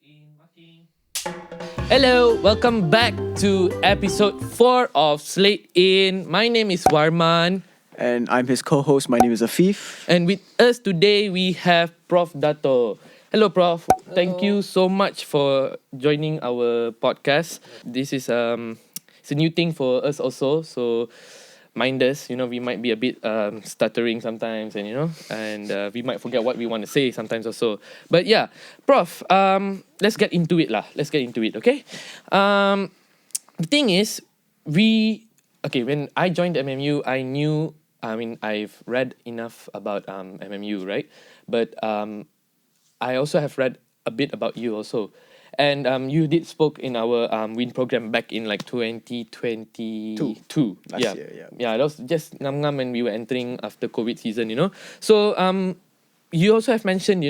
In marking. Hello, welcome back to episode 4 of Slate In. My name is VARMAN. And I'm his co-host. My name is AFIF. And with us today, we have Prof. Dato. Hello, Prof. Thank you so much for joining our podcast. This is it's a new thing for us also. So mind us, we might be a bit stuttering sometimes, and we might forget what we want to say sometimes also. But yeah, Prof, let's get into it lah. Let's get into it, okay? The thing is, when I joined MMU, I've read enough about MMU, right? But I also have read a bit about you also. And you did spoke in our WIN program back in like 2022. Last year, yeah. Yeah, that was just ngam when we were entering after COVID season, So you also have mentioned,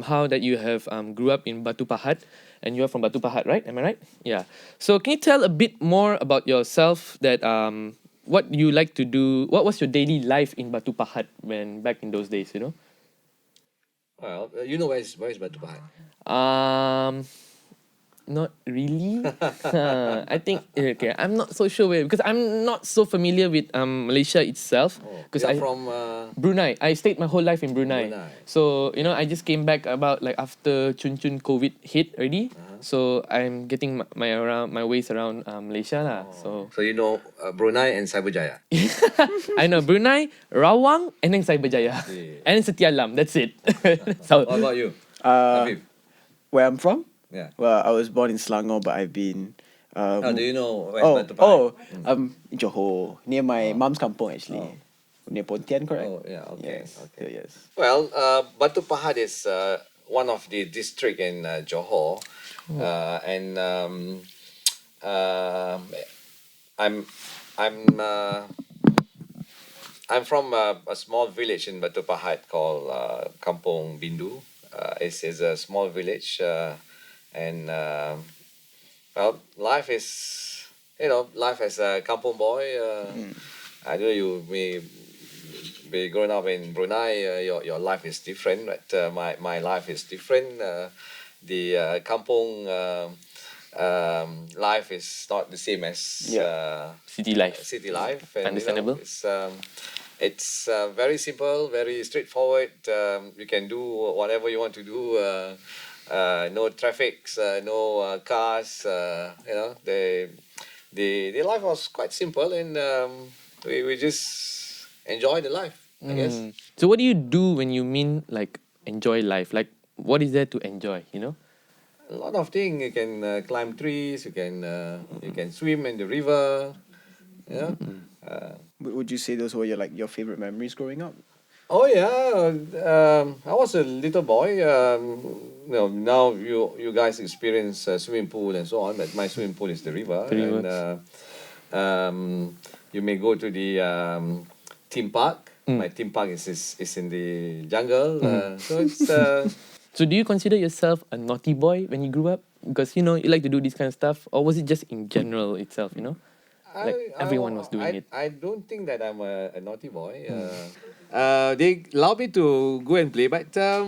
how that you have grew up in Batu Pahat, and you are from Batu Pahat, right? Am I right? Yeah. So can you tell a bit more about yourself, that what you like to do? What was your daily life in Batu Pahat when back in those days, Well, you know where is Batu Pahat? Not really. I think okay. I'm not so sure where, because I'm not so familiar with Malaysia itself. Because You're from Brunei. I stayed my whole life in Brunei. So I just came back about like after Chun COVID hit already. So I'm getting my ways around Malaysia lah. So you know Brunei and Cyberjaya. I know Brunei, Rawang, and then Cyberjaya, and Setialam. That's it. So What about you? Habib? Where I'm from? Yeah. Well, I was born in Selangor, but I've been. Do you know where's Batu Pahat? In Johor, near my mom's kampung actually. Near Pontian, correct? Oh, yeah, okay. Yes. Okay. Yes. Well, Batu Pahat is one of the district in Johor, and I'm from a small village in Batu Pahat called Kampung Bindu. It's a small village, and well, life is, life as a kampung boy. I don't know, you may be growing up in Brunei, your life is different, but my life is different. The kampung life is not the same as city life. City life, and Understandable. It's very simple, very straightforward. You can do whatever you want to do. No traffics, no cars. The life was quite simple, and we just enjoy the life, I guess. So what do you do when you mean like enjoy life? Like what is there to enjoy? A lot of things. You can climb trees. You can swim in the river. Would you say those were your favorite memories growing up? Oh yeah, I was a little boy. Now you guys experience swimming pool and so on, but my swimming pool is the river. And you may go to the theme park. My theme park is in the jungle. So it's. So do you consider yourself a naughty boy when you grew up? Because you like to do this kind of stuff, or was it just in general itself? Like everyone was doing it. I don't think that I'm a naughty boy. They allow me to go and play, but I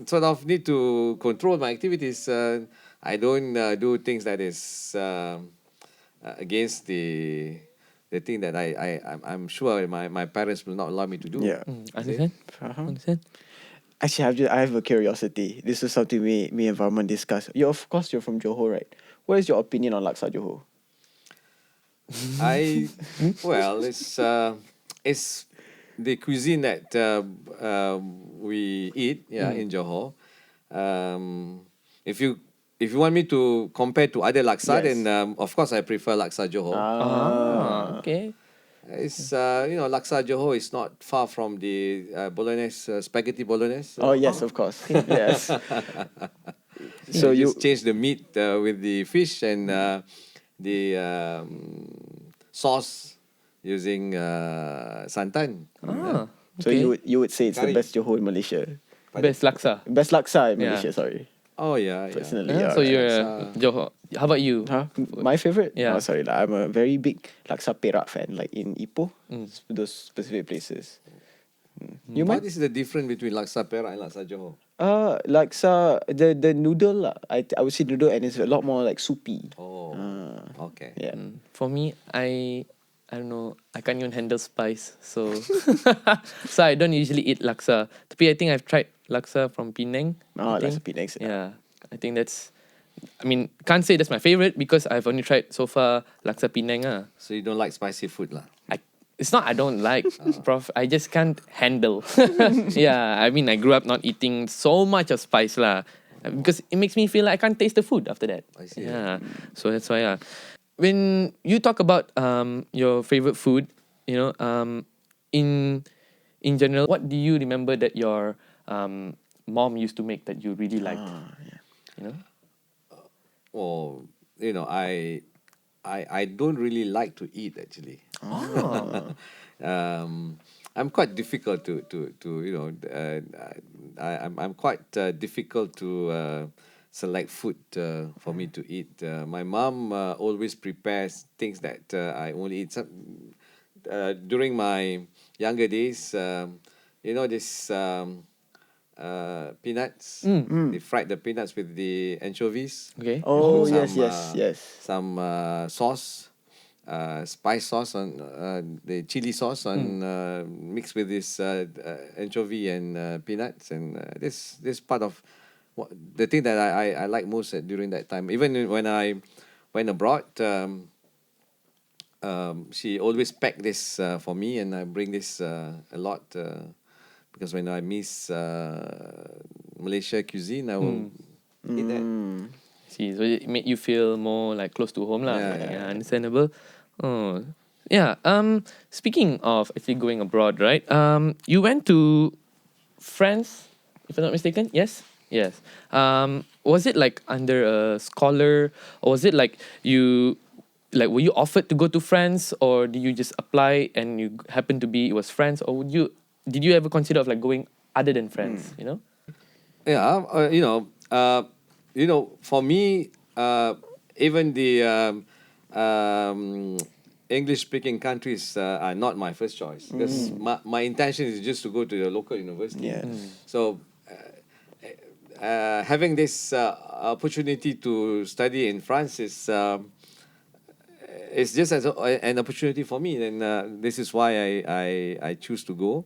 sort of need to control my activities. I don't do things that is against the thing that I'm sure my parents will not allow me to do. Yeah. Understand? Understand? Actually, I have a curiosity. This is something me and Varman discussed. Of course, you're from Johor, right? What is your opinion on laksa Johor? It's the cuisine that we eat in Johor. If you want me to compare to other laksa, Yes. then of course I prefer laksa Johor. Okay. It's laksa Johor is not far from the bolognese, spaghetti bolognese. Oh yes, of course. Yes. So you just change the meat with the fish and the sauce using santan. So you would say it's the best Johor in Malaysia. Best laksa. Best laksa in Malaysia. Sorry. Oh yeah. Personally, So you're a Johor. How about you? My favorite? Yeah. Oh, sorry, I'm a very big laksa Perak fan. Like in Ipoh, those specific places. You What might. is the difference between laksa Perak and laksa Johor? Laksa, the noodle lah. I would say noodle, and it's a lot more like soupy. Oh, Ah. okay. Yeah. For me, I don't know, I can't even handle spice, so so I don't usually eat laksa. Tapi I think I've tried laksa from Penang. I Laksa think. Penang. Yeah, I think that's. I mean, can't say that's my favorite because I've only tried so far laksa Penang. So you don't like spicy food lah? It's not I don't like, Prof. I just can't handle. Yeah, I mean, I grew up not eating so much of spice lah, because it makes me feel like I can't taste the food after that. I see. Yeah, so that's why. When you talk about your favorite food, in general, what do you remember that your mom used to make that you really liked? Yeah. You know. Oh, I don't really like to eat actually. Oh. I'm quite difficult to I'm quite difficult to select food for me to eat. My mom always prepares things that I only eat. During my younger days, this peanuts. They fried the peanuts with the anchovies. Okay. Oh, Some, yes. Some sauce, spice sauce on the chili sauce on mixed with this anchovy and peanuts, and this part of the thing that I like most during that time. Even when I went abroad, she always packed this for me, and I bring this a lot because when I miss Malaysia cuisine, I will eat that. See, so it made you feel more like close to home lah. Yeah. Understandable. Oh, yeah. Speaking of actually going abroad, right? You went to France, if I'm not mistaken. Yes. Was it like under a scholar, or was it like were you offered to go to France, or did you just apply and you happened to be it was France, or did you ever consider of like going other than France? Yeah, for me, even the English-speaking countries are not my first choice, because my intention is just to go to the local university. Yes. So, having this opportunity to study in France is it's just as an opportunity for me, and this is why I choose to go.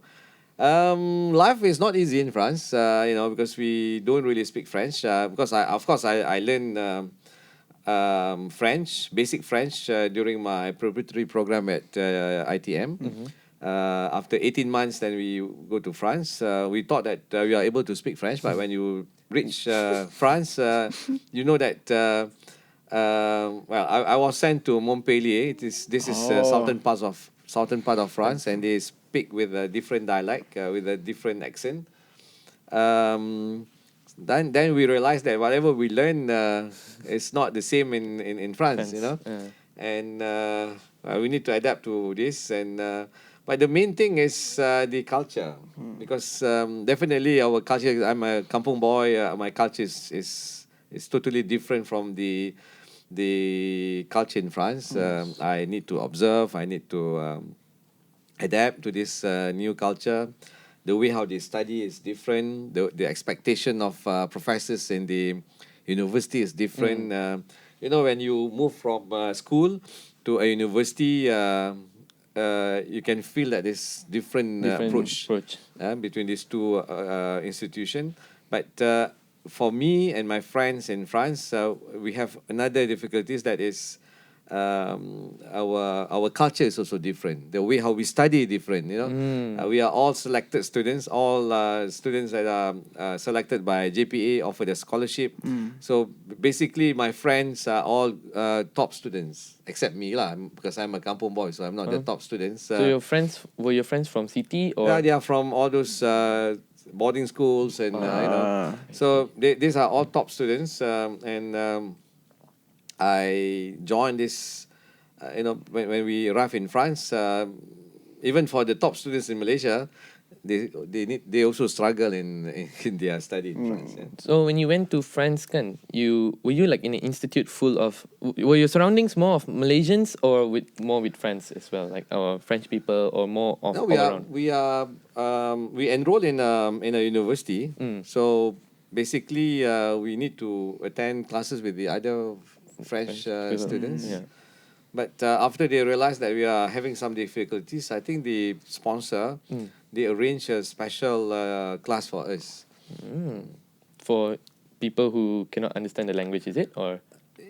Life is not easy in France, because we don't really speak French. Because I learned French, basic French, during my preparatory program at ITM. After 18 months, then we go to France. We thought that we are able to speak French, but when you reach France, you know that. I was sent to Montpellier. This is southern part of France, and they speak with a different dialect, with a different accent. Then we realized that whatever we learn is not the same in France, and we need to adapt to this. And but the main thing is the culture, because definitely our culture. I'm a kampung boy. My culture is totally different from the culture in France. I need to observe. I need to adapt to this new culture. The way how they study is different. The expectation of professors in the university is different. When you move from school to a university, you can feel that there's different approach between these two institutions. But for me and my friends in France, we have another difficulties, that is our culture is also different. The way how we study is different. We are all selected students. All students that are selected by JPA offered a scholarship. So basically, my friends are all top students, except me lah, because I'm a kampung boy, so I'm not the top students. So were your friends from city, or? Yeah, they are from all those boarding schools, and so these are all top students, and I joined this. When we arrived in France, even for the top students in Malaysia, they also struggle in their study in France. Yeah. So when you went to France, were you like in an institute full of, were your surroundings more of Malaysians or more with friends as well, like French people, or more of No, all around? we enrolled in a university. So basically, we need to attend classes with the other French people. students. Yeah. But after they realized that we are having some difficulties, I think the sponsor they arranged a special class for us. For people who cannot understand the language, is it, or?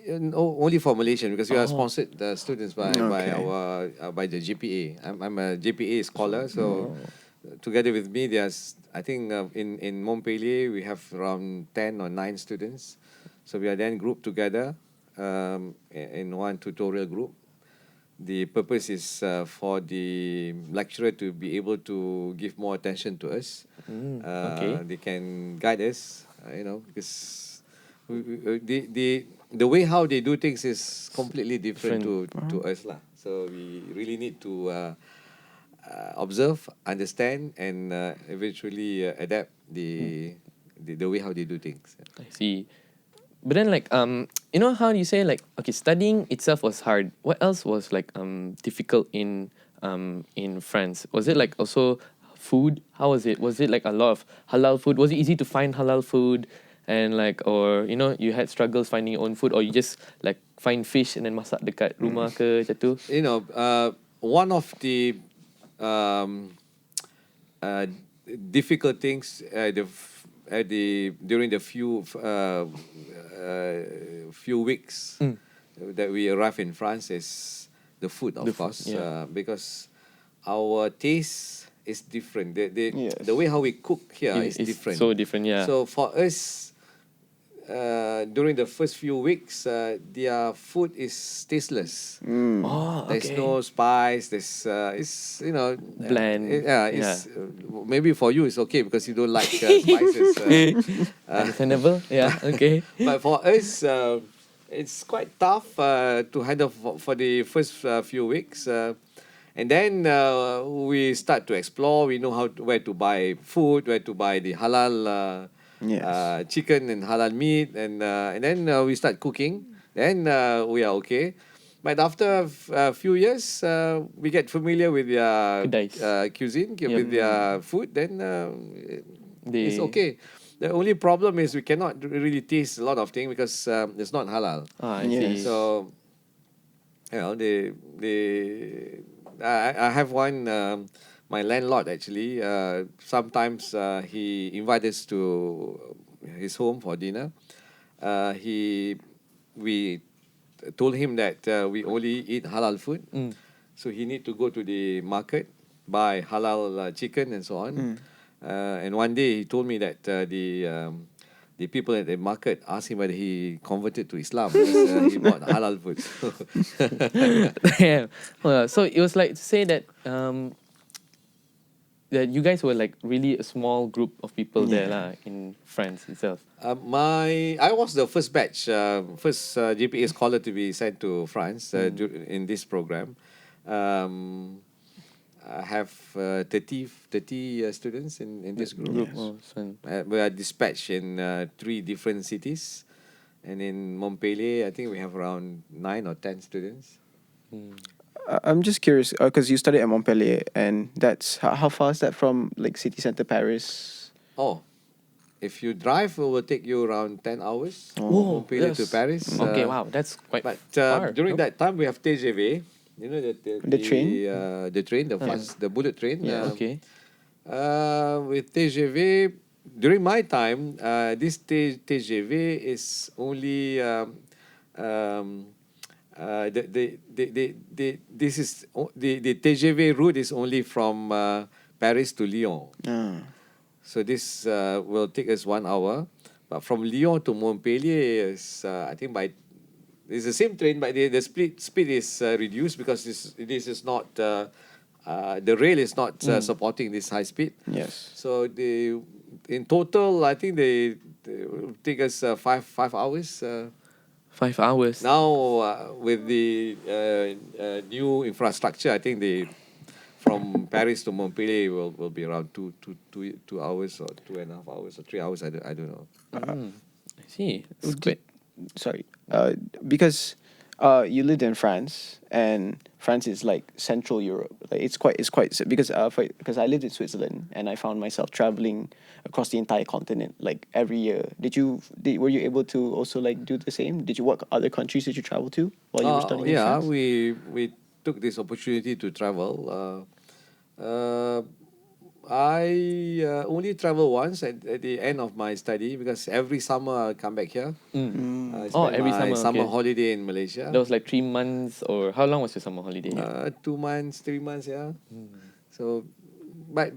No, only for Malaysian, because we are sponsored students by the GPA. I'm a GPA scholar, so together with me, there's I think in Montpellier we have around 10 or 9 students. So we are then grouped together in one tutorial group. The purpose is for the lecturer to be able to give more attention to us. They can guide us, because the way how they do things is completely different to us lah. So we really need to observe, understand, and eventually adapt the way how they do things. I see. But then, like, how do you say, like, okay, studying itself was hard. What else was like difficult in France? Was it like also food? How was it? Was it like a lot of halal food? Was it easy to find halal food? And like, or you had struggles finding your own food, or you just like find fish and then masak dekat rumah ke macam tu? One of the difficult things during the few weeks that we arrived in France is the food, of course, because our taste is different. The way how we cook here is different. So different, yeah. So for us, during the first few weeks, their food is tasteless. There's no spice. There's it's bland. Maybe for you it's okay because you don't like spices. Understandable. Yeah. Okay. But for us, it's quite tough to handle for the first few weeks. And then we start to explore. We know where to buy food, where to buy the halal chicken and halal meat, and then we start cooking. Then we are okay. But after a few years, we get familiar with their cuisine, with their food. Then it's okay. The only problem is we cannot really taste a lot of things because it's not halal. I see. So I have one. My landlord actually. Sometimes he invites us to his home for dinner. We told him that we only eat halal food, so he need to go to the market, buy halal chicken and so on. And one day he told me that the people at the market asked him whether he converted to Islam because he bought halal food. Damn. So it was like to say that that you guys were like really a small group of people there in France itself. I was the first batch, first GPA scholar to be sent to France in this program. I have 30 students in this group. We are dispatched in 3 different cities. And in Montpellier, I think we have around 9 or 10 students. I'm just curious, because you studied at Montpellier, and that's how far is that from like city center Paris? If you drive, it will take you around 10 hours. Montpellier to Paris. Okay, wow, that's quite far. During that time, we have TGV. You know the train? The train, the bullet train. Okay. With TGV, during my time, this TGV is only the TGV route is only from Paris to Lyon. So this will take us 1 hour. But from Lyon to Montpellier is I think it's the same train, but the speed is reduced because this is not the rail is not supporting this high speed. Yes. So in total, I think they will take us 5 hours. 5 hours. Now with the new infrastructure, I think from Paris to Montpellier will be around 2 hours or 2.5 hours or 3 hours. I don't know. I see. It's quite. Sorry, because you lived in France, and France is like Central Europe. Like it's quite because because I lived in Switzerland, and I found myself traveling across the entire continent like every year. Were you able to also like do the same? What other countries did you travel to while you were studying in Yeah, France? we took this opportunity to travel. I only travel once at the end of my study, because every summer I come back here. I spend every my summer, okay. holiday in Malaysia. That was like 3 months, or how long was your summer holiday? 2 months, 3 months, yeah. So, but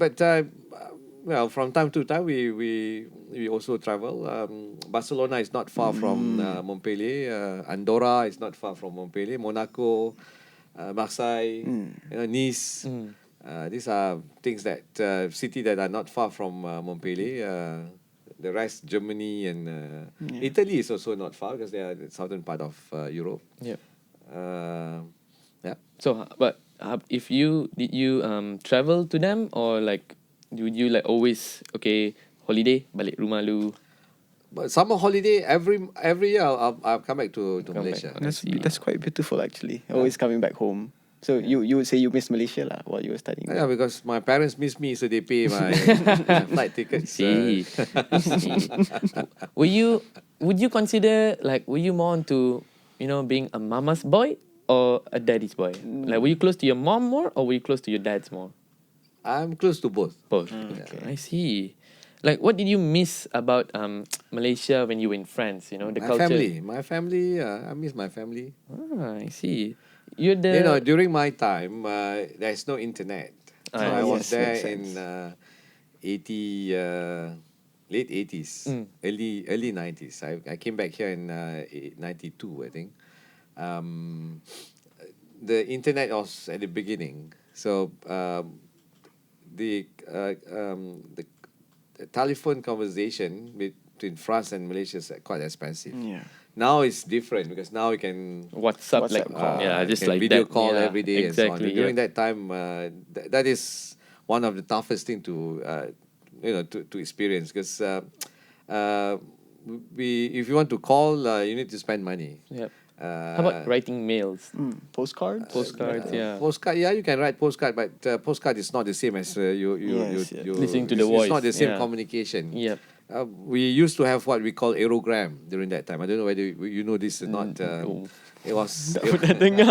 well, from time to time we also travel. Barcelona is not far from Montpellier. Andorra is not far from Montpellier. Monaco, Marseille, Nice. These are things that city that are not far from Montpellier. The rest, Germany and Italy is also not far, because they are the southern part of Europe. Yeah. Yeah. So, but if you did you travel to them, or like would you like always holiday balik rumah lu? But summer holiday every year I'll come back to Malaysia. back. That's quite beautiful, actually. Always coming back home. So you would say you missed Malaysia lah while you were studying. Yeah, because my parents miss me, so they pay my flight tickets. See. Would you consider, like, were you more into, being a mama's boy or a daddy's boy? Like, were you close to your mom more, or were you close to your dad's more? I'm close to both. Both. Okay. I see. Like, what did you miss about Malaysia when you were in France? The culture. My family. I miss my family. I see. You're the. During my time, there's no internet. So I was there in late 80s, early 90s. I came back here in 92, I think. The internet was at the beginning, so the telephone conversation between France and Malaysia is quite expensive. Yeah. Now it's different, because now you can WhatsApp like call. just can like video that. call Yeah, every day exactly, and so on. During that time, that is one of the toughest thing to to experience, because if you want to call, you need to spend money. Yep. How about writing mails? Postcards? Postcards, yeah. Postcard, yeah, you can write postcard, but postcard is not the same as you Listening to the It's not voice, the same yeah. communication. Yep. We used to have what we call aerogram during that time. I don't know whether you know this or not. No. It was Definitely.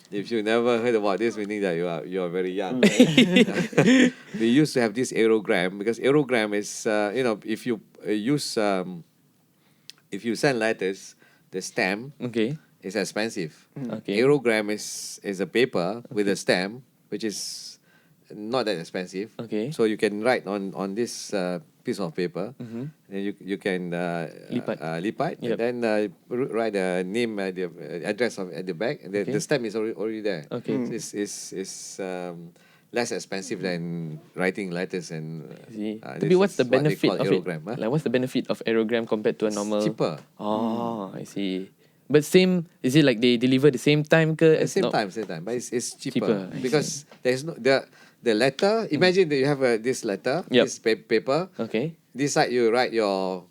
if you never heard about this, meaning that you are very young. We used to have this aerogram, because aerogram is if you if you send letters, the stamp Okay. is expensive. Okay. Aerogram is a paper with a stamp, which is not that expensive. Okay. So you can write on this piece of paper, and you can lipat, Yep. and then write the name, the address at the back, and the stamp is already there. Okay. So it's less expensive than writing letters and. See. This Tapi what's is the what they benefit call of aerogram, it? Like, what's the benefit of aerogram compared to a normal? Cheaper. Oh, I see. But same, is it like they deliver the same time ke? Same time, but it's cheaper, Cheaper, I because there's no the letter. Imagine that you have this letter, Yep. this paper. Okay. This side you write your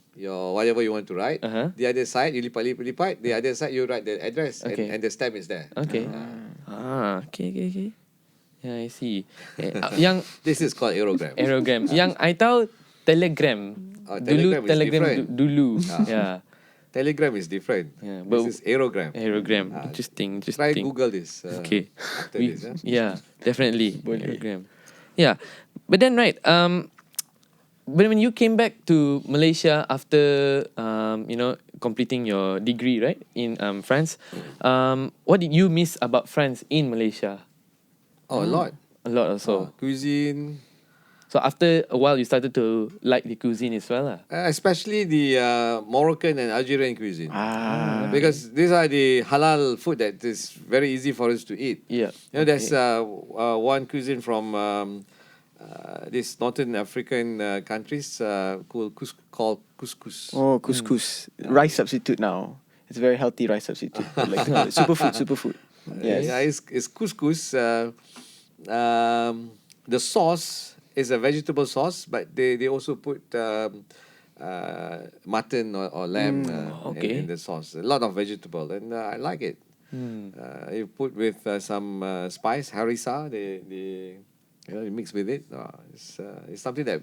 whatever you want to write. Uh-huh. The other side you lipat. The other side you write the address, Okay. and the stamp is there. Okay. Okay. Yeah, I see. Yang This is called aerogram. aerogram. Yang I tahu telegram. Telegram is telegram different. dulu. Yeah. Telegram is different. Yeah, but- This is aerogram. Aerogram. Interesting. Try Google this. Okay. After this, Yeah, definitely. Aerogram. Yeah. But then, right, but when you came back to Malaysia after, completing your degree, right, in France, what did you miss about France in Malaysia? Oh, a lot. A lot also. Cuisine. So after a while, you started to like the cuisine as well, lah. Especially the Moroccan and Algerian cuisine. Because these are the halal food that is very easy for us to eat. Yeah. There's one cuisine from these northern African countries called couscous. Oh, couscous. Rice substitute now. It's a very healthy rice substitute. Like superfood. Yes. Yeah, it's couscous. The sauce is a vegetable sauce, but they also put mutton or lamb Okay. in the sauce. A lot of vegetable, and I like it. You put with some spice, harissa. They you mix with it. It's something that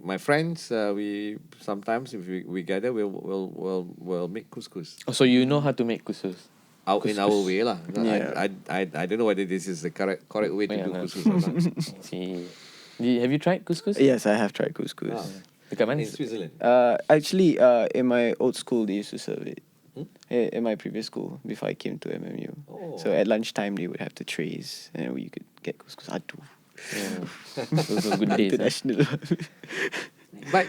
my friends we sometimes if we gather we'll make couscous. Oh, so you know how to make couscous? In our way lah. Yeah. I don't know whether this is the correct way to do Yeah. couscous or not. See. Have you tried couscous? Yes, I have tried couscous. Ah. Dekat mana? In Switzerland. Actually, in my old school, they used to serve it. In my previous school, before I came to MMU. Oh. So at lunchtime, they would have the trays, and you could get couscous. Aduh. Those were good days. International. But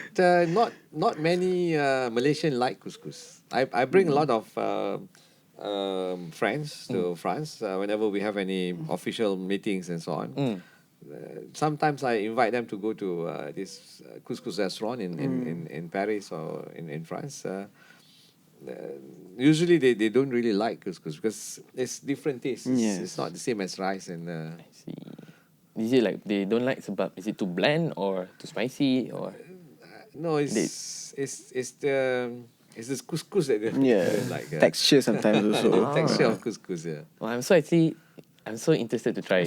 not many Malaysian like couscous. I bring a lot of friends to France whenever we have any official meetings and so on. Sometimes I invite them to go to this couscous restaurant in Paris or in France. Usually they don't really like couscous because it's different tastes. Yes. It's not the same as rice and. See. Is it like they don't like sebab is it too bland or too spicy or? No, it's the couscous that they Yeah. don't like. Texture sometimes also. The texture of couscous, yeah. Well, I'm so interested to try.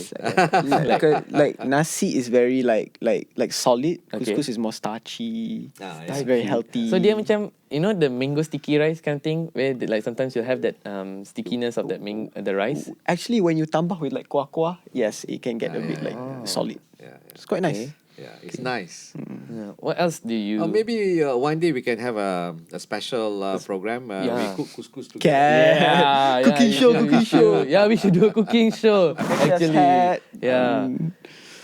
like nasi is very like solid. Okay. Couscous is more starchy. Yeah. It's very healthy. So dia macam the mango sticky rice kind of thing where like sometimes you'll have that stickiness of that the rice. Actually, when you tambah with like kuah, yes, it can get a bit like solid. Yeah, It's quite nice. Okay. yeah, it's nice. Yeah. What else do you? Or maybe one day we can have a special program. We Yeah. cook couscous together. Can. Cooking you show, should- cooking you should- Yeah, we should do a cooking show. Actually, had, yeah.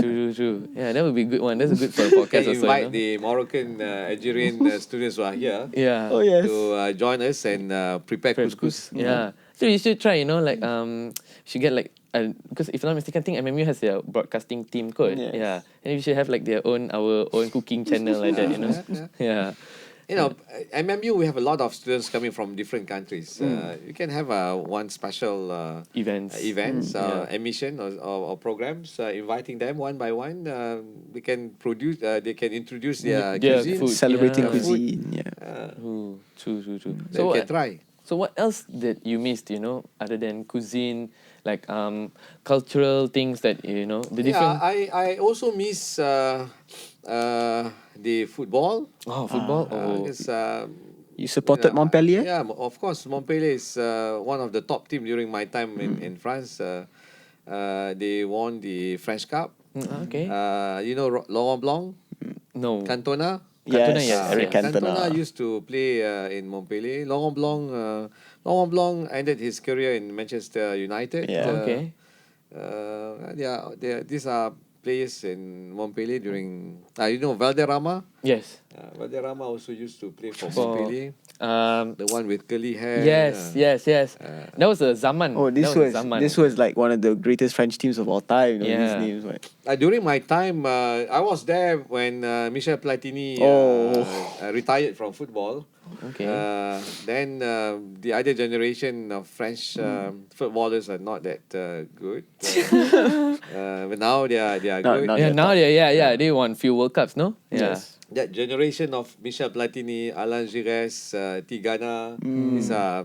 True. Yeah, that would be a good one. That's a good for a podcast Can also. invite the Moroccan, Algerian students who are here Yeah. Oh yes. to join us and prepare couscous. Yeah. So you should try, like you should get like because if I'm not mistaken, I think MMU has their broadcasting team code. Yes. Yeah. And we should have like our own cooking channel like that, Yeah. You know, MMU, we have a lot of students coming from different countries. You can have one special Events. emission or programs, inviting them one by one. They can introduce their Their cuisine. food. Celebrating Yeah. cuisine. Yeah. Ooh, true. They can try. So what else that you missed, other than cuisine, like cultural things that the different I also miss the football. football or Because, You supported Montpellier? Yeah, of course. Montpellier is one of the top team during my time in France. They won the French Cup. okay. Laurent Blanc, No. Cantona. Cantona, Yes, yes. Eric Yeah. Cantona. Cantona used to play in Montpellier. Laurent Blanc ended his career in Manchester United. Yeah. Okay. These are players in Montpellier during. Valderrama. Yes. Valderrama also used to play for For- Montpellier. Um. The one with curly hair. Yes. That was a Zaman. Oh, That a Zaman. this was like one of the greatest French teams of all time. These Yeah. names, right? During my time, I was there when Michel Platini retired from football. Okay. Then the other generation of French footballers are not that good. But now they are good. Not They won few World Cups, no? Yeah. Yes. That generation of Michel Platini, Alain Giresse, Tigana, these are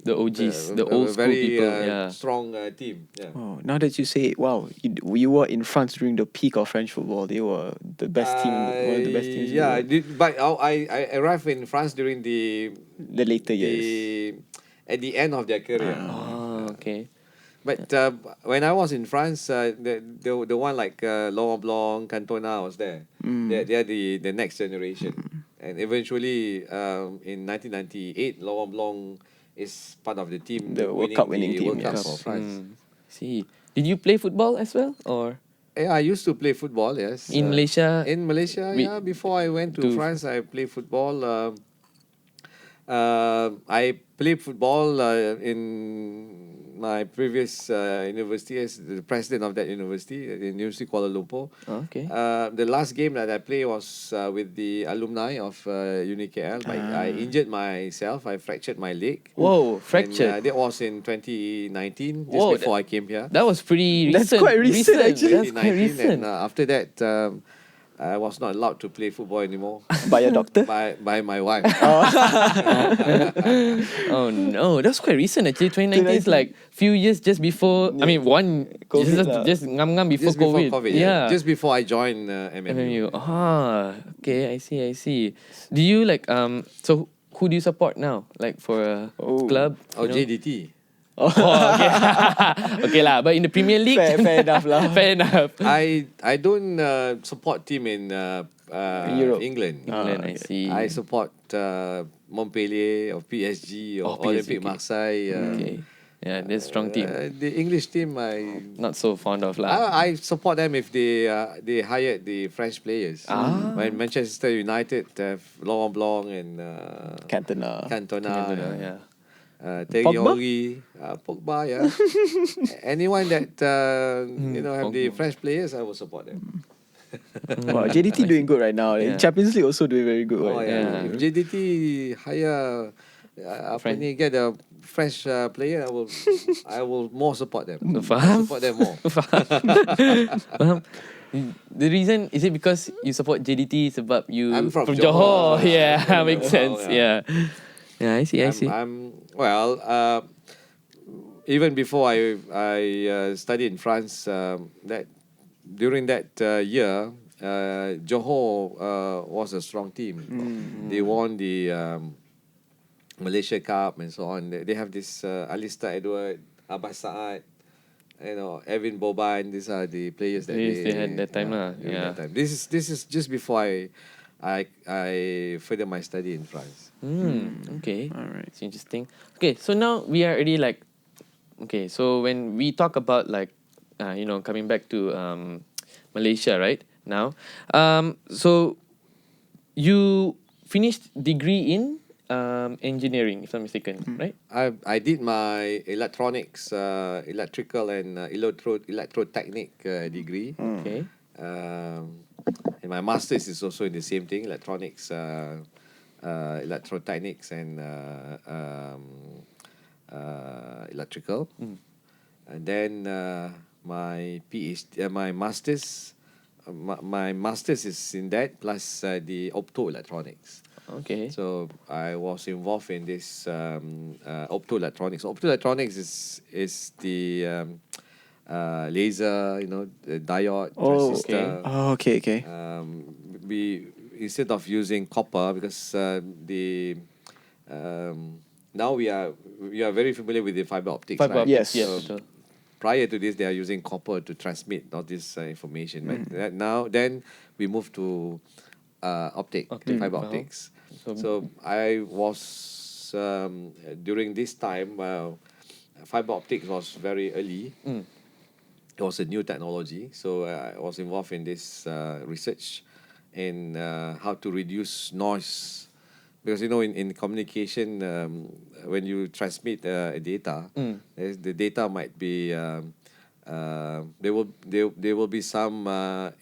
The OGs, the old school very people. Yeah. strong team. Yeah. Oh, now that you say it, wow, you were in France during the peak of French football. They were the best team, one of the best teams. in the Yeah, world. but I arrived in France during the later years. at the end of their career. Oh, okay. But when I was in France, the one like Laurent Blanc, Cantona was there. They are the next generation. And eventually, in 1998, Laurent Blanc is part of the team, The World Cup winning the team, World Cup yes. for France. See. Did you play football as well, or Yeah, I used to play football. Yes. in Malaysia? In Malaysia, We- yeah. Before I went to France, I played football. I played football in my previous university as the president of that university, the University Kuala Lumpur. Okay. The last game that I played was with the alumni of Uni KL. I injured myself. I fractured my leg. Whoa, fractured. And, that was in 2019, just Whoa, before I came here. That was pretty recent. That's quite recent, actually. That's quite 2019, recent. and after that, I was not allowed to play football anymore By a doctor? by my wife. Oh no, that's quite recent actually. 2019 is like few years just before. I mean, COVID just ngam before Just before COVID. COVID, Yeah. Just before I joined MMU. MMU. Okay, I see. Do you like so who do you support now? Like for a club? Oh, you know? JDT. Oh, okay. Okay lah, but in the Premier League, Fair enough lah. Fair enough. I don't support team in Europe. England. England, I see. I support Montpellier or PSG or PSG, Olympique okay. Marseille. Okay. Yeah, they're a strong team. The English team, I Not so fond of lah. I support them if they hired the French players. When Manchester United have Laurent Blanc and Cantona. Cantona, Yeah. Thierry Pogba? Henry, Pogba, yeah. Anyone that have the Pogba. French players, I will support them. Wow, JDT doing good right now. Yeah. Champions League also doing very good. Oh Right? yeah. Yeah. If JDT hire get a French player, I will more support them. Faham? Support them more. Faham? The reason is it because you support JDT sebab you I'm from Johor? Johor. Yeah, From makes Johor, sense. yeah. Yeah, I see. Even before I studied in France, that during that year, Johor was a strong team. They won the Malaysia Cup and so on. They have this Alistair Edward, Abbas Saad, Evan Boban. These are the players that They had that time lah. during Yeah. that time. This is just before I further my study in France. Okay. Alright. It's interesting. Okay, so now we are already like, okay, so when we talk about like, coming back to Malaysia, right? Now, so you finished degree in engineering, if I'm mistaken, right? I did my electronics, electrical and electrotechnic degree. Okay. And my master's is also in the same thing, electronics, electrotechnics and electrical. And then my PhD, my master's is in that plus the optoelectronics. Okay. So I was involved in this optoelectronics. Optoelectronics is the laser, the diode, transistor. Oh, okay. We instead of using copper because now we are very familiar with the fiber optics. Fiber right? optics, Yes. yes. So prior to this, they are using copper to transmit all this information. But then we moved to fiber optics. So I was during this time, fiber optics was very early. It was a new technology, so I was involved in this research in how to reduce noise. Because in communication, when you transmit data, the data might be there will be some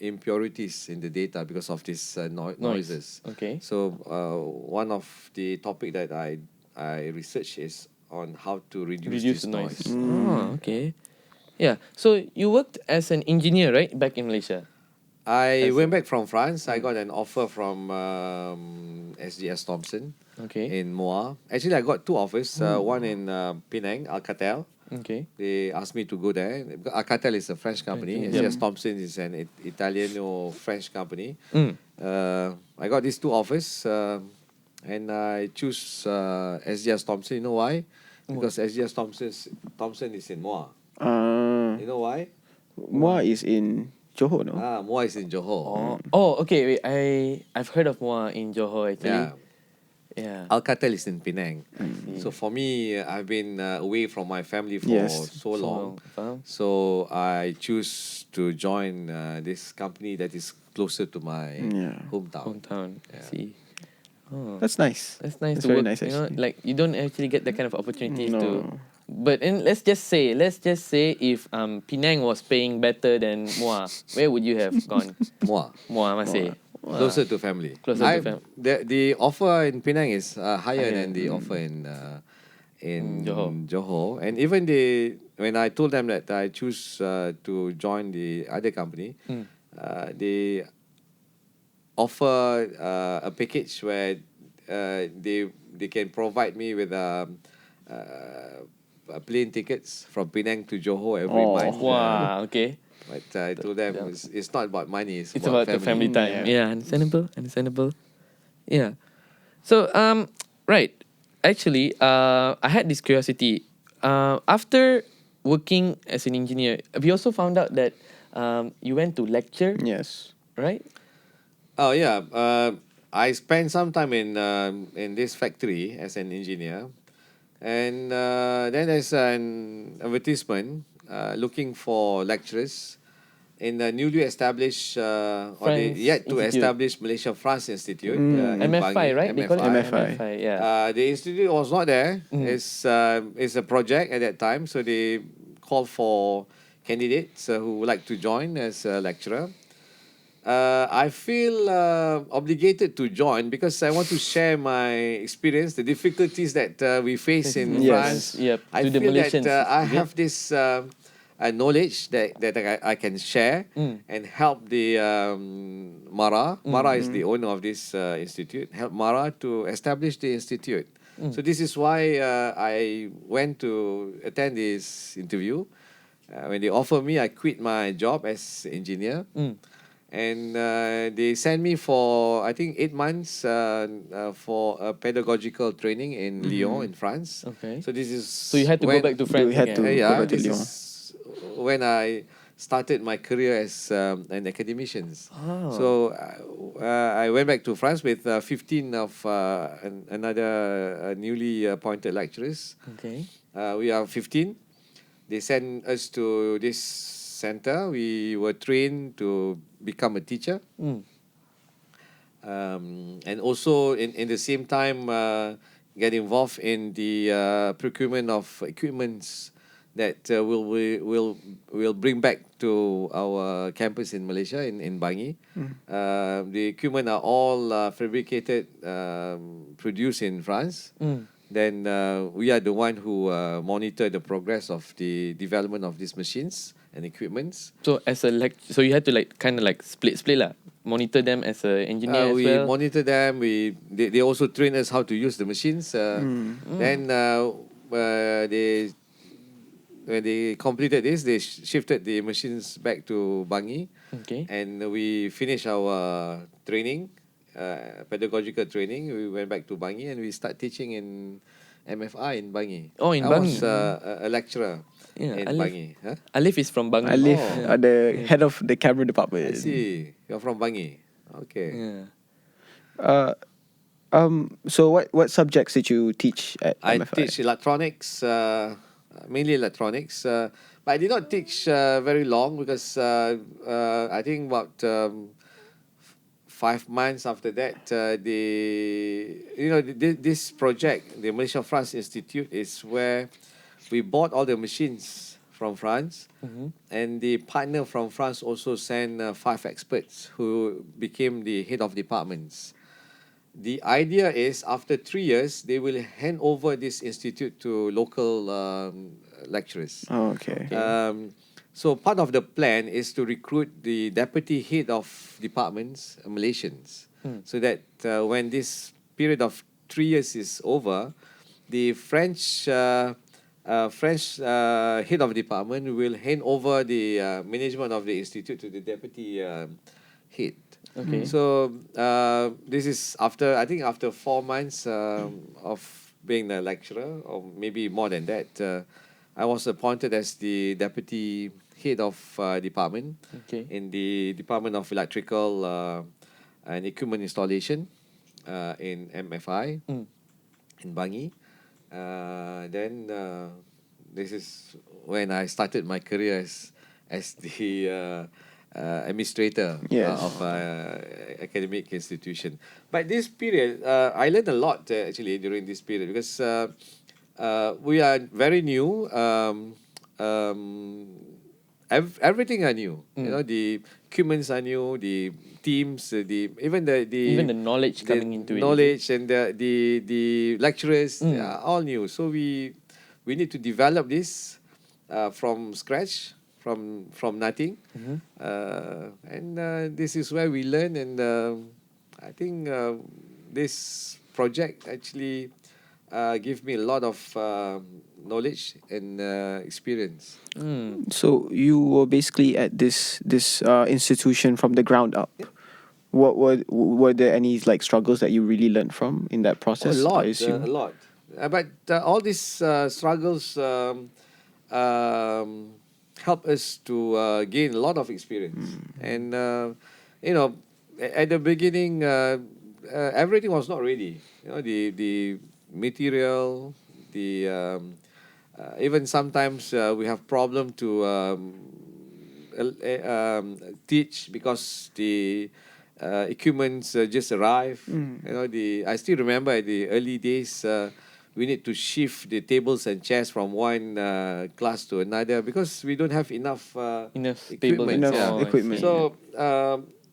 impurities in the data because of these noises. Okay. So one of the topic that I research is on how to reduce this the noise. noise. Oh, okay. Yeah. So you worked as an engineer, right, back in Malaysia? I went back from France. I got an offer from SGS Thompson Okay. in Moa. Actually, I got two offers. One in Penang, Alcatel. Okay. They asked me to go there. Alcatel is a French company. Yep. SGS Thompson is an Italiano-French company. I got these two offers, and I choose SGS Thompson. You know why? Because SGS Thompson is in Moa. You know why? Moa is in Johor, no? Moa is in Johor. Oh, okay. Wait, I've heard of Moa in Johor actually. Yeah. Alcatel is in Penang. So for me, I've been away from my family for Yes. so long. Faham? So I choose to join this company that is closer to my hometown. Hometown. I see. Oh. That's nice. That's nice That's to very work. nice, You know, actually. like you don't actually get that kind of opportunities to. No. But and let's just say if Penang was paying better than Muar, where would you have gone? Muar. Muar masih. Closer to family. Closer to fam- The offer in Penang is higher Higher. than the offer in Johor. Johor. And even when I told them that I choose to join the other company, they offer a package where they can provide me with plane tickets from Penang to Johor every month. Wow. Okay. But I told them it's not about money. It's About the family time. Yeah. Understandable. Understandable. Yeah. So right. Actually, I had this curiosity. After working as an engineer, we also found out that you went to lecture, Yes. right? Oh yeah. I spent some time in this factory as an engineer, and then there's an advertisement looking for lecturers in the newly established or the France yet to Institute. establish Malaysia France Institute in MFI, Bangi, right? They call it MFI. MFI. Yeah. The institute was not there. It's a project at that time, so they called for candidates who would like to join as a lecturer. I feel obligated to join because I want to share my experience, the difficulties that we face in Yes. France. Yep. I To the feel Malaysians, that I is it? have this knowledge that I can share and help the Mara. Mara is the owner of this institute. Help Mara to establish the institute. So this is why I went to attend this interview. When they offered me, I quit my job as engineer. And they sent me for, I think, 8 months for a pedagogical training in Lyon, in France. Okay. So this is. So you had to go back to France You had again. to- Yeah, go back to this Lyon. is when I started my career as an academician. Oh. So I went back to France with 15 of another newly appointed lecturers. Okay. We are 15. They sent us to this center. We were trained to become a teacher. And also in the same time get involved in the procurement of equipments that will bring back to our campus in Malaysia in Bangi. The equipment are all fabricated, produced in France. Then we are the one who monitor the progress of the development of these machines and equipments. So as a so you had to like kind of like split lah, monitor them as a engineer as We well. monitor them. They also train us how to use the machines. Then they when they completed this, they shifted the machines back to Bangi, Okay. and we finished our training, pedagogical training. We went back to Bangi and we start teaching in MFI in Bangi. Oh, in I Bangi. was a lecturer Yeah, in Alif. Bangi. Huh? Alif is from Bangi. I live Oh. the head of the camera department. I see. You're from Bangi. Okay. Yeah. So what subjects did you teach at I MFI? teach electronics, mainly electronics. But I did not teach very long because I think about 5 months after that, this project, the Malaysia France Institute, is where we bought all the machines from France, and the partner from France also sent 5 experts who became the head of departments. The idea is after 3 years, they will hand over this institute to local lecturers. Oh, okay. So part of the plan is to recruit the deputy head of departments, Malaysians, so that when this period of 3 years is over, the French head of department will hand over the management of the institute to the deputy head. Okay. So this is after 4 months of being a lecturer, or maybe more than that. I was appointed as the deputy head of department in the Department of Electrical and Equipment Installation in MFI in Bangi. Then this is when I started my career as the administrator Yes. of academic institution. But this period, I learned a lot actually during this period because we are very new. Everything are new. You know, the equipments are new, the teams, even the Even the knowledge coming into it, is it? knowledge and the lecturers, they are all new. So we need to develop this from scratch, from nothing, and this is where we learn. And I think this project actually give me a lot of knowledge and experience. So you were basically at this institution from the ground up. What were there any like struggles that you really learned from in that process? A lot, I assume? a lot. But all these struggles help us to gain a lot of experience. And you know, at the beginning, everything was not ready. You know, the material, the even sometimes we have problem to teach because the equipments just arrived. You know, I still remember at the early days. We need to shift the tables and chairs from one class to another because we don't have enough Enough tables equipment. and Enough equipment. So,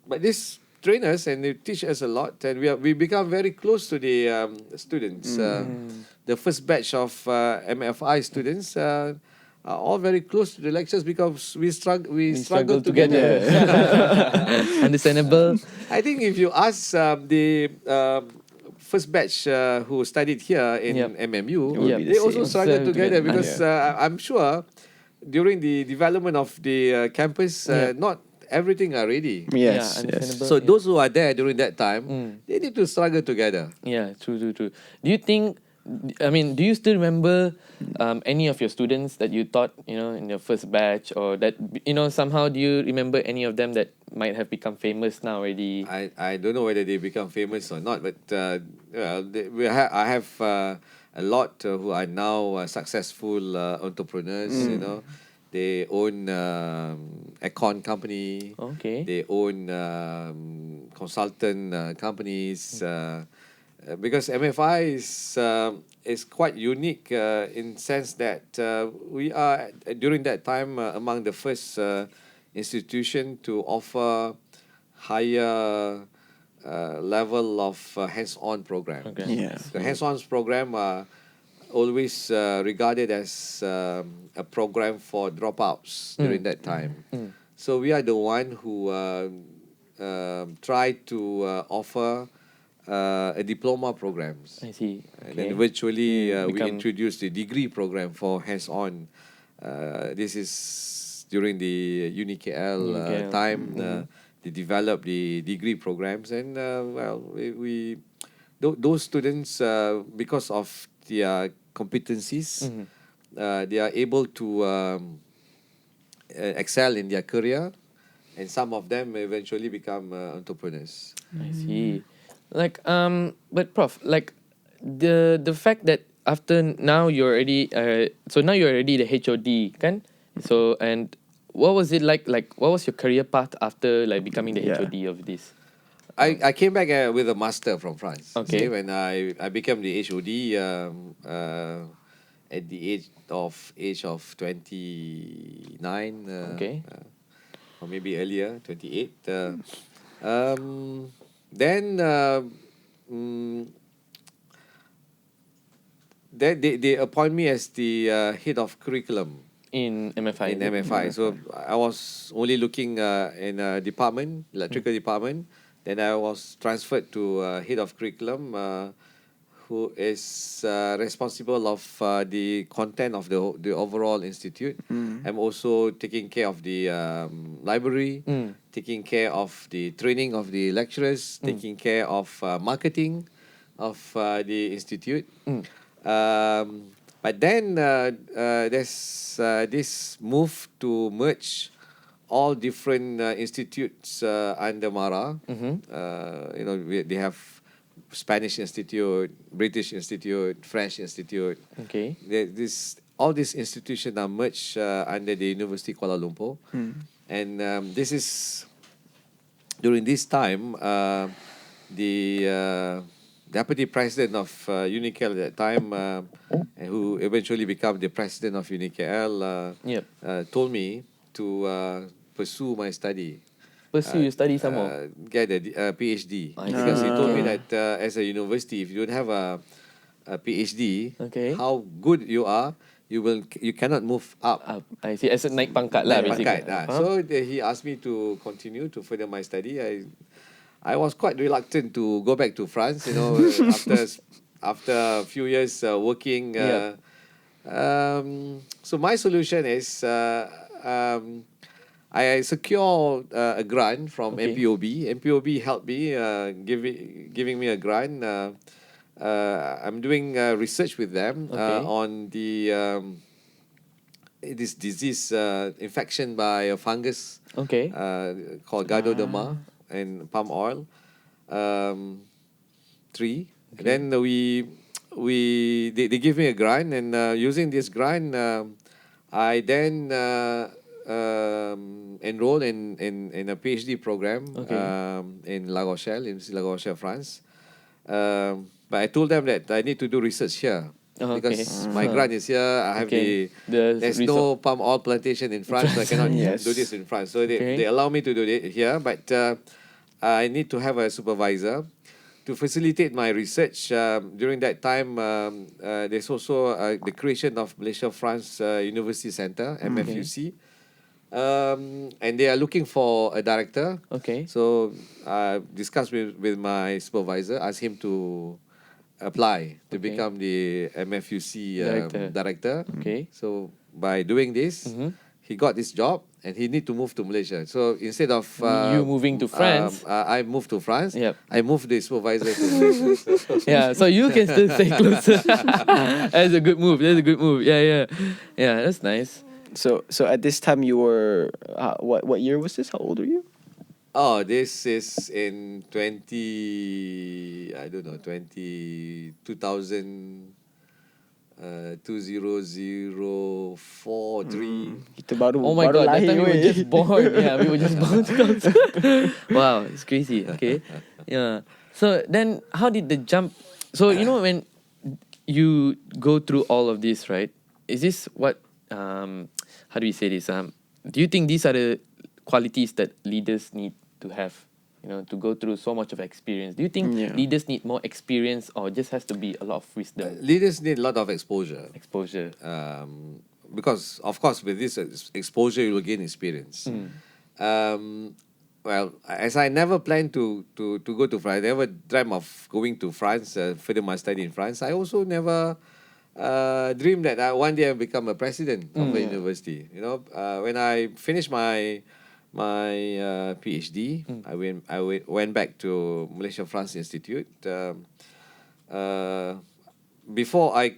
but this train us and they teach us a lot, and we become very close to the students. The first batch of MFI students are all very close to the lectures because we struggle together. Understandable. I think if you ask the first batch who studied here in Yep. MMU, Yep. they also struggle Struggle together together. because I'm sure during the development of the campus, not everything are ready. Yes, Yeah, yes. understandable. So those who are there during that time, they need to struggle together. Yeah, true. Do you think? I mean, do you still remember any of your students that you taught, you know, in your first batch, or that, you know, somehow do you remember any of them that might have become famous now already? I don't know whether they become famous or not, but well, I have a lot who are now successful entrepreneurs. You know, they own aircon company. Okay. They own consultant companies. Because MFI is quite unique in sense that we are during that time among the first institution to offer higher level of hands-on program. Okay. Yeah. The hands-on program are always regarded as a program for dropouts during that time. So we are the one who try to offer a diploma programs. I see. And then Okay. eventually we Become- introduced the degree program for hands-on. This is during the UniKL UniKL. time. They developed the degree programs, and well, those students because of their competencies, they are able to excel in their career, and some of them eventually become entrepreneurs. I see. Like but Prof, like the fact that after now you're already so now you're already the HOD, kan? So, and what was it like what was your career path after like becoming the Yeah. HOD of this? I came back with a master from France. Okay. See, when I became the HOD at the age of 29. Okay. Or maybe earlier, 28. Then they appoint me as the head of curriculum In MFI. in MFI. So I was only looking in a department, electrical department. Then I was transferred to head of curriculum, who is responsible of the content of the overall institute. I'm also taking care of the library, taking care of the training of the lecturers, taking care of marketing of the institute. But then there's this move to merge all different institutes under MARA. You know, they have Spanish Institute, British Institute, French Institute. Okay. All these institutions are merged under the University Kuala Lumpur. And this is during this time, the deputy president of UNIKL at that time, who eventually became the president of UNIKL, told me to pursue my study. Pursue your study some more. Get a PhD. I see. Because he told me that as a university, if you don't have a PhD, how good you are, you cannot move up. I see. As a naik pangkat lah, basically. So he asked me to continue to further my study. I was quite reluctant to go back to France. You know, after a few years working. So my solution is I secured a grant from MPOB. MPOB helped me, giving me a grant. I'm doing research with them on this disease infection by a fungus called Ganoderma and palm oil tree. Then they give me a grant, and using this grant, I then enrolled in a PhD program in La Rochelle, in La Rochelle, France. But I told them that I need to do research here. Because my grant is here, I have there's no palm oil plantation in France, so I cannot do this in France. So they allow me to do it here, but I need to have a supervisor to facilitate my research. During that time, there's also the creation of Malaysia-France University Centre, MFUC. And they are looking for a director. So I discussed with my supervisor, asked him to apply to become the MFUC director. So by doing this, he got this job and he need to move to Malaysia. So instead of you moving to France, I moved to France. I moved the supervisor to Malaysia. So you can still stay closer. That's a good move. Yeah, that's nice. So at this time you were what year was this? How old are you? Oh, this is in 2000, 2004, 3. Kita baru, oh my baru God, that time we were lahir, just born. We were just born. Wow, it's crazy. So then how did the jump, so you know when you go through all of this, right? Is this what, how do we say this? Do you think these are the qualities that leaders need to have, you know, to go through so much of experience? Do you think leaders need more experience, or just has to be a lot of wisdom? Leaders need a lot of exposure. Because of course with this exposure you will gain experience. Well, as I never planned to go to France, I never dreamt of going to France, further my study in France. I also never dreamed that one day I'll become a president of a university. You know, when I finished my PhD, I went back to Malaysia France Institute. Before I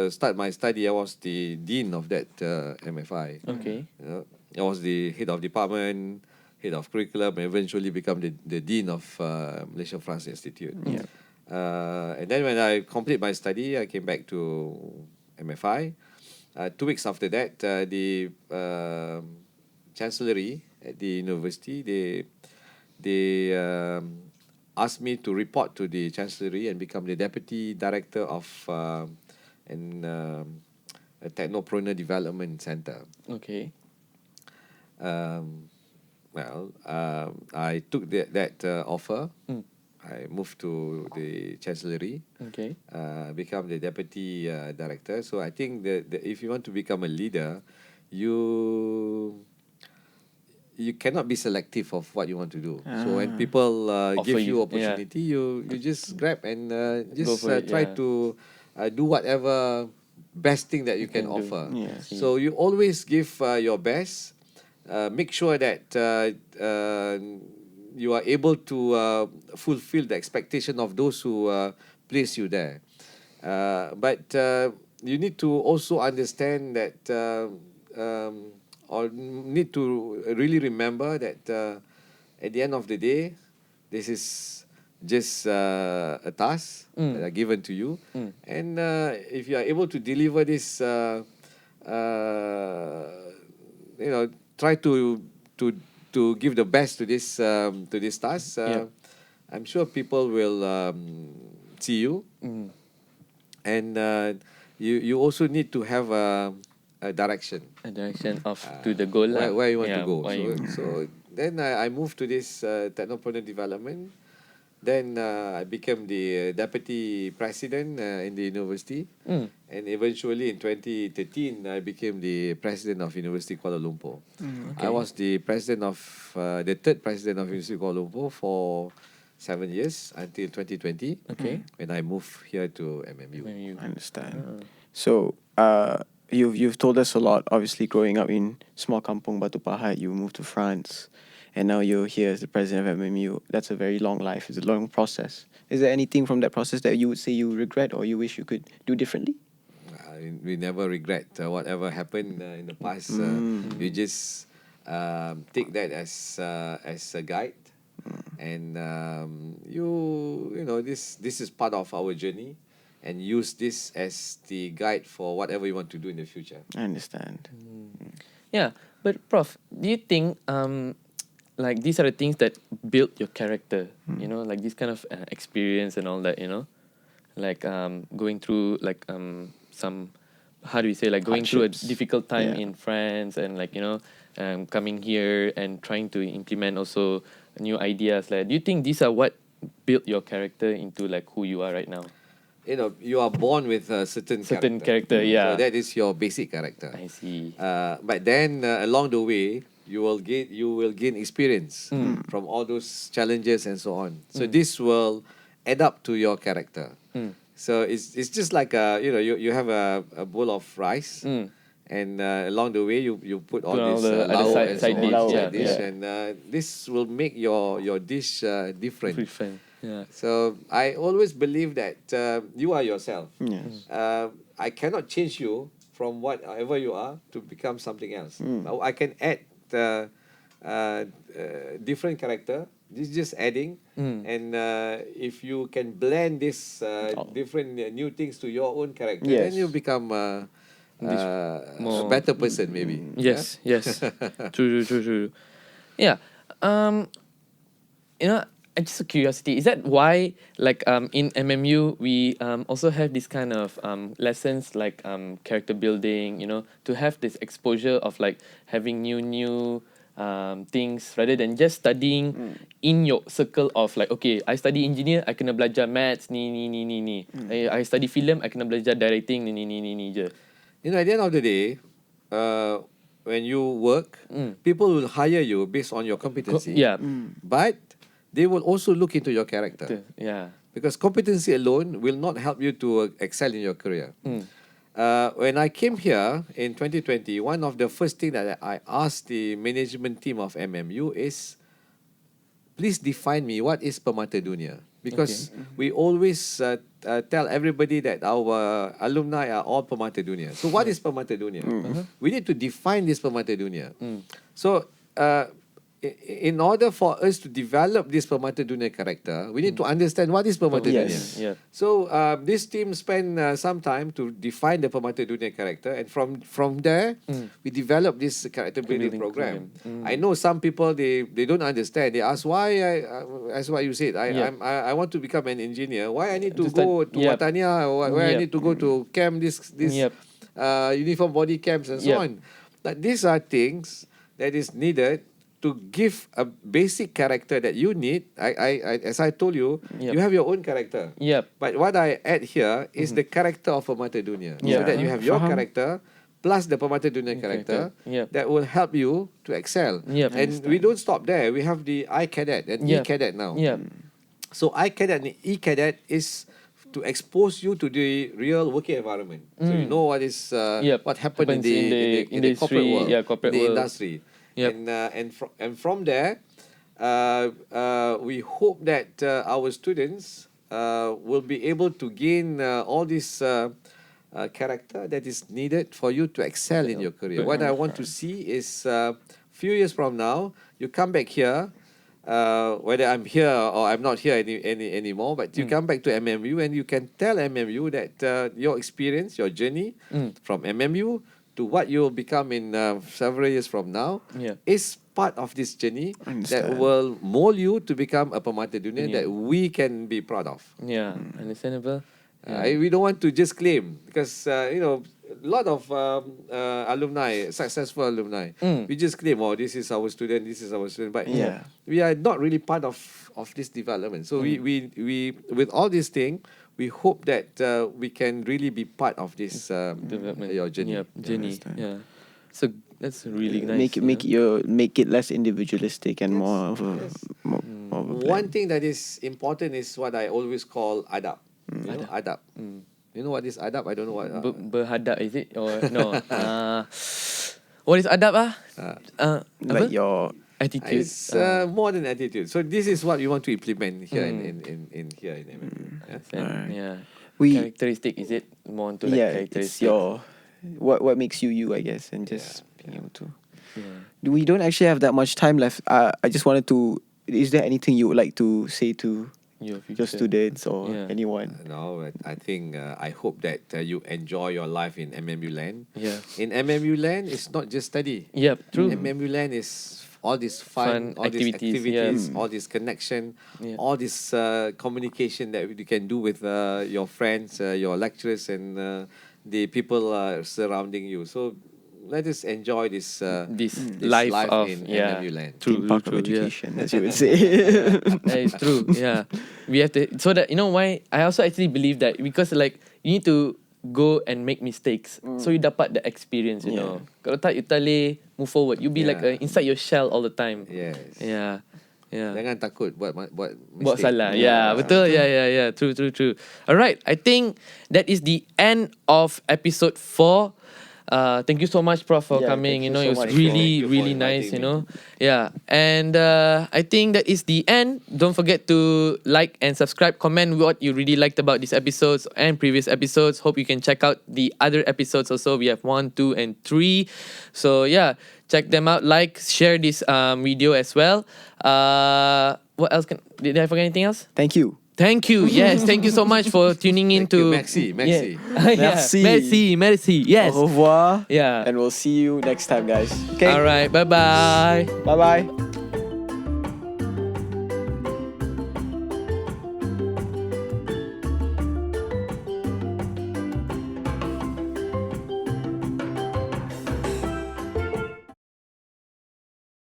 start my study, I was the dean of that MFI. You know, I was the head of department, head of curriculum, and eventually become the dean of Malaysia France Institute. And then when I complete my study, I came back to MFI. 2 weeks after that, the chancellery at the university, they asked me to report to the chancellery and become the deputy director of a technopreneur development center. I took that offer. I moved to the chancellery, become the deputy director. So I think that if you want to become a leader, you cannot be selective of what you want to do. So when people give you opportunity, you just grab and try to do whatever best thing that you can offer. So you always give your best. Make sure that you are able to fulfill the expectation of those who place you there. But you need to also understand that, or need to really remember that at the end of the day, this is just a task that are given to you. And if you are able to deliver this try to give the best to this task. I'm sure people will see you, and you also need to have a direction. A direction of to the goal lah. Where you want to go. why you- So then I moved to this technopreneur development. Then I became the deputy president in the university, and eventually in 2013 I became the president of University Kuala Lumpur. I was the president of the third president of University Kuala Lumpur for 7 years until 2020. Okay. When I moved here to MMU. MMU. I understand. So, you've told us a lot. Obviously, growing up in small kampung Batu Pahat, you moved to France, and now you're here as the president of MMU. That's a very long life. It's a long process. Is there anything from that process that you would say you regret or you wish you could do differently? We never regret whatever happened in the past. You just take that as a guide, and this is part of our journey, and use this as the guide for whatever you want to do in the future. I understand. Yeah, but Prof, do you think like these are the things that build your character? You know, like this kind of experience and all that. You know, like going through like some, how do we say, like going through a Hardships. difficult time Yeah. in France, and like coming here and trying to implement also new ideas. Like, do you think these are what built your character into like who you are right now? You are born with a certain Character, yeah. So that is your basic character. I see. But then along the way, you will gain experience from all those challenges and so on. So this will add up to your character. So it's just like you have a bowl of rice, and along the way you put all Put all this the other lau side- and side so dish, on, yeah, side dish, yeah. and this will make your dish different. Different. Yeah. So I always believe that you are yourself. Yes. I cannot change you from whatever you are to become something else. I can add different character. This is just adding, and if you can blend this different new things to your own character, then Yes. you become a better person, maybe. Yes, yes. True. Yeah. Just a curiosity. Is that why, like, in MMU we also have this kind of lessons like character building? You know, to have this exposure of like having new things rather than just studying in your circle of like, okay, I study engineer, I kena belajar maths ni. I study film, I kena belajar directing ni je. At the end of the day, when you work, people will hire you based on your competency. Yeah. But they will also look into your character. Yeah. Because competency alone will not help you to excel in your career. When I came here in 2020, one of the first things that I asked the management team of MMU is, please define me what is Permata Dunia. Because we always tell everybody that our alumni are all Permata Dunia. So what is Permata Dunia? We need to define this Permata Dunia. So in order for us to develop this Permata Dunia character, we need to understand what is Permata Dunia. Yeah. So this team spent some time to define the Permata Dunia character, and from there we developed this character building program. I know some people they don't understand. They ask why as what you said. I want to become an engineer. Why I need to go to Watania, or why I need to go to camp this uniform body camps and so on. But these are things that is needed to give a basic character that you need. As I told you, you have your own character. But what I add here is the character of Permata Dunia. So that you have your character plus the Permata Dunia character that will help you to excel. And we don't stop there. We have the I Cadet and E Cadet now. So I Cadet and E Cadet is to expose you to the real working environment. So you know what is what happened in the corporate world, corporate the world. industry. And from there, we hope that our students will be able to gain all this character that is needed for you to excel in your career. What I want to see is few years from now, you come back here, whether I'm here or I'm not here anymore, but you come back to MMU and you can tell MMU that your experience, your journey from MMU to what you'll become in several years from now Yeah. is part of this journey that Understand. will mold you to become a pemata dunia that we can be proud of. Yeah, understandable. We don't want to just claim because you know, a lot of alumni, successful alumni, we just claim, oh, this is our student, but Yeah. we are not really part of this development. So we with all these things, we hope that we can really be part of this Development. your journey. Yeah, journey. understand. Yeah. So that's really nice. Make it less individualistic and more of a more of a plan. One thing that is important is what I always call adab. You know, adab. You know what is adab? I don't know what. Berhadap, is it? Or no? What is adab like apa? your Attitude. It's more than attitude. So this is what we want to implement here in here in MMU. Yeah? Yeah. We- Characteristic, is it? More into like yeah, it's characteristic. your what makes you, I guess, and just being able to. Yeah. We don't actually have that much time left. I just wanted to. Is there anything you would like to say to Your your future. students or Yeah. anyone? No, but I think I hope that you enjoy your life in MMU land. Yeah. In MMU land, it's not just study. Yep, true. MMU land is all this Fun fun, all these activities, activities, yeah. all this connection, Yeah. all this communication that you can do with your friends, your lecturers, and the people surrounding you. So let us enjoy this This this life life of in yeah. MMU land. True, Theme park true, of yeah. education, as you would say. That is true. Yeah, we have to. So that you know why I also actually believe that because like you need to go and make mistakes, so you dapat the experience. You know, kalau tak you tak boleh move forward. You be like Yeah. inside your shell all the time. Yes. Yeah, yeah. Jangan takut buat Buat mistake. salah. Yeah, betul. Yeah. True. All right. I think that is the end of episode 4. Thank you so much, Prof, for Yeah, coming. thank You know, you it so was much really, for really inviting nice. You me. know, yeah. And I think that is the end. Don't forget to like and subscribe. Comment what you really liked about these episodes and previous episodes. Hope you can check out the other episodes also. We have 1, 2, and 3. So yeah, check them out. Like, share this video as well. What else? Did I forget anything else? Thank you. Thank you. Yes, thank you so much for tuning in Thank you. to Merci. Yeah. Merci. Merci. Yes. Au revoir. Yeah. And we'll see you next time, guys. Okay. All right. Bye bye. Bye bye.